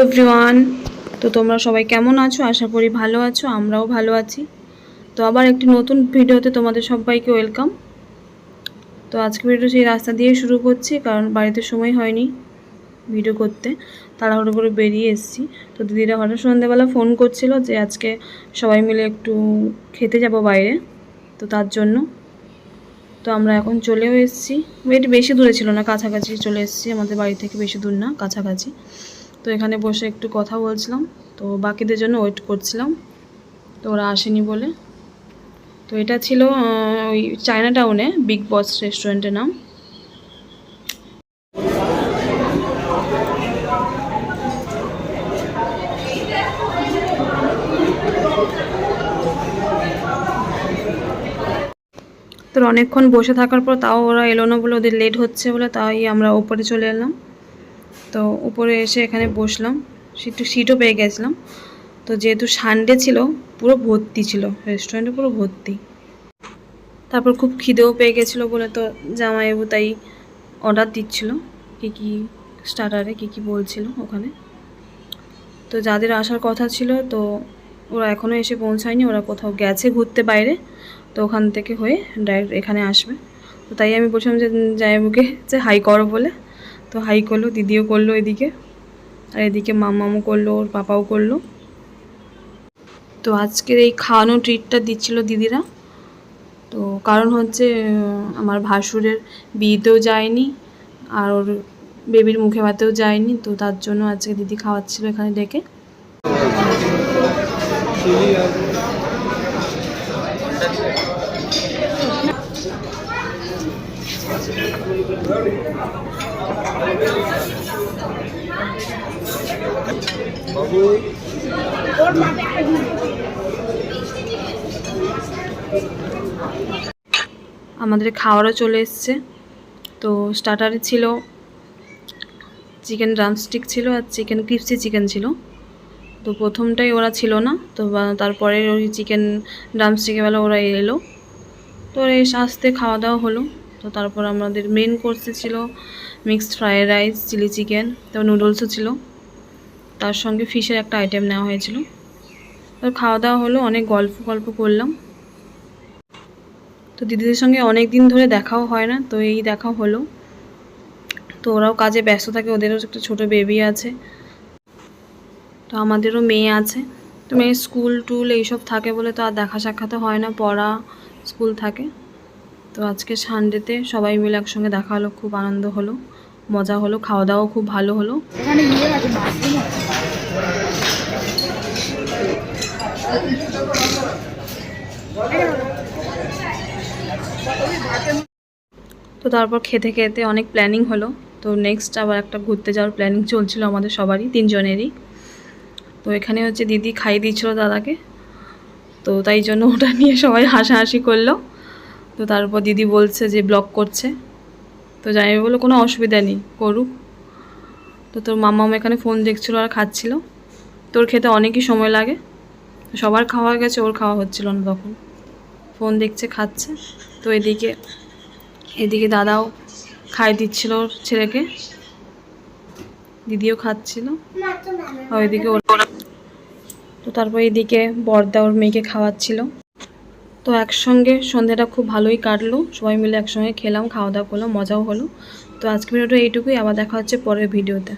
Everyone, তো তোমরা সবাই কেমন আছো? আশা করি ভালো আছো, আমরাও ভালো আছি। তো আবার একটি নতুন ভিডিওতে তোমাদের সবাইকে ওয়েলকাম। তো আজকে ভিডিও সেই রাস্তা দিয়ে শুরু করছি, কারণ বাড়িতে সময় হয়নি ভিডিও করতে, তাড়াহুড়ো করে বেরিয়ে এসেছি। তো দিদিরা হঠাৎ সন্ধ্যেবেলা ফোন করছিল যে আজকে সবাই মিলে একটু খেতে যাব বাইরে, তো তার জন্য তো আমরা এখন চলেও এসেছি। এটি বেশি দূরে ছিল না, কাছাকাছি চলে এসেছি, আমাদের বাড়ি থেকে বেশি দূর না, কাছাকাছি। তো এখানে বসে একটু কথা বলছিলাম, তো বাকিদের জন্য ওয়েট করছিলাম, তো ওরা আসেনি বলে। তো এটা ছিল ওই চায়না টাউনে বিগ বস রেস্টুরেন্টের নাম। তো অনেকক্ষণ বসে থাকার পর তাও ওরা এলো না বলে, ওদের লেট হচ্ছে বলে, তাই আমরা উপরে চলে এলাম। তো উপরে এসে এখানে বসলাম, একটু সিটও পেয়ে গেছিলাম। তো যেহেতু সানডে ছিল, পুরো ভর্তি ছিল রেস্টুরেন্টে, পুরো ভর্তি। তারপর খুব খিদেও পেয়ে গেছিলো বলে তো জামাইবাবু তাই অর্ডার দিচ্ছিল কী কী স্টার্টারে কী কী বলছিল ওখানে। তো যাদের আসার কথা ছিল তো ওরা এখনও এসে পৌঁছায়নি, ওরা কোথাও গেছে ঘুরতে বাইরে, তো ওখান থেকে হয়ে ডাইরেক্ট এখানে আসবে। তো তাই আমি বলছিলাম যে জামাইবাবুকে যে হাই করো বলে, তো হাই করলো, দিদিও করলো এদিকে, আর এদিকে মামামও করলো, ওর পাপাও করলো। তো আজকের এই খাওয়ানো ট্রিটটা দিচ্ছিল দিদিরা। তো কারণ হচ্ছে আমার ভাসুরের বিয়েতেও যায়নি, আর ওর বেবির মুখে ভাতেও যায়নি, তো তার জন্য আজকে দিদি খাওয়াচ্ছিল এখানে ডেকে। আমাদের খাওয়ারও চলে এসছে। তো স্টার্টারে ছিল চিকেন ড্রামস্টিক ছিল, আর চিকেন ক্রিপসি চিকেন ছিল। তো প্রথমটাই ওরা ছিল না, তো তারপরে ওই চিকেন ড্রামস্টিকের বেলা ওরা এলো, তো ওরা এসে আসতে খাওয়া দাওয়া হলো। তো তারপর আমাদের মেন কোর্সে ছিল mixed fried rice, chilli chicken, তারপর নুডলসও ছিল, তার সঙ্গে ফিশের একটা আইটেম নেওয়া হয়েছিল। তো খাওয়া দাওয়া হলো, অনেক গল্প করলাম। তো দিদিদের সঙ্গে অনেক দিন ধরে দেখাও হয় না, তো এই দেখা হলো। তো ওরাও কাজে ব্যস্ত থাকে, ওদেরও একটা ছোটো বেবি আছে, তো আমাদেরও মেয়ে আছে। তো মেয়ের স্কুল টুল এইসব থাকে বলে তো আর দেখা সাক্ষাৎ হয় না, পড়া স্কুল থাকে। তো আজকে সানডেতে সবাই মিলে একসঙ্গে দেখা হলো, খুব আনন্দ হলো, মজা হলো, খাওয়া দাওয়াও খুব ভালো হলো। তো তারপর খেতে খেতে অনেক প্ল্যানিং হলো। তো নেক্সট আবার একটা ঘুরতে যাওয়ার প্ল্যানিং চলছিল আমাদের সবারই, তিনজনেরই। তো এখানে হচ্ছে দিদি খাইয়ে দিচ্ছিল দাদাকে, তো তাই জন্য ওটা নিয়ে সবাই হাসাহাসি করলো। তো তারপর দিদি বলছে যে ব্লগ করছে, তো জানি বললো কোনো অসুবিধা নেই, করুক। তো তোর মাম্মাম এখানে ফোন দেখছিল আর খাচ্ছিল। তোর খেতে অনেকই সময় লাগে, সবার খাওয়া হয়ে গেছে, ওর খাওয়া হচ্ছিল না, তখন ফোন দেখছে খাচ্ছে। তো এদিকে দাদাও খাই দিচ্ছিল ওর ছেলেকে, দিদিও খাচ্ছিল, আর ওইদিকে ওরা। তো তারপর এদিকে বড়দা ওর মেয়েকে খাওয়াচ্ছিল। তো একসঙ্গে সন্ধ্যাটা খুব ভালোই কাটলো, সবাই মিলে একসঙ্গে খেলাম, খাওয়া দাওয়া করলাম, মজাও হলো। তো আজকের ভিডিওটা এইটুকুই, আবার দেখা হচ্ছে পরের ভিডিওতে।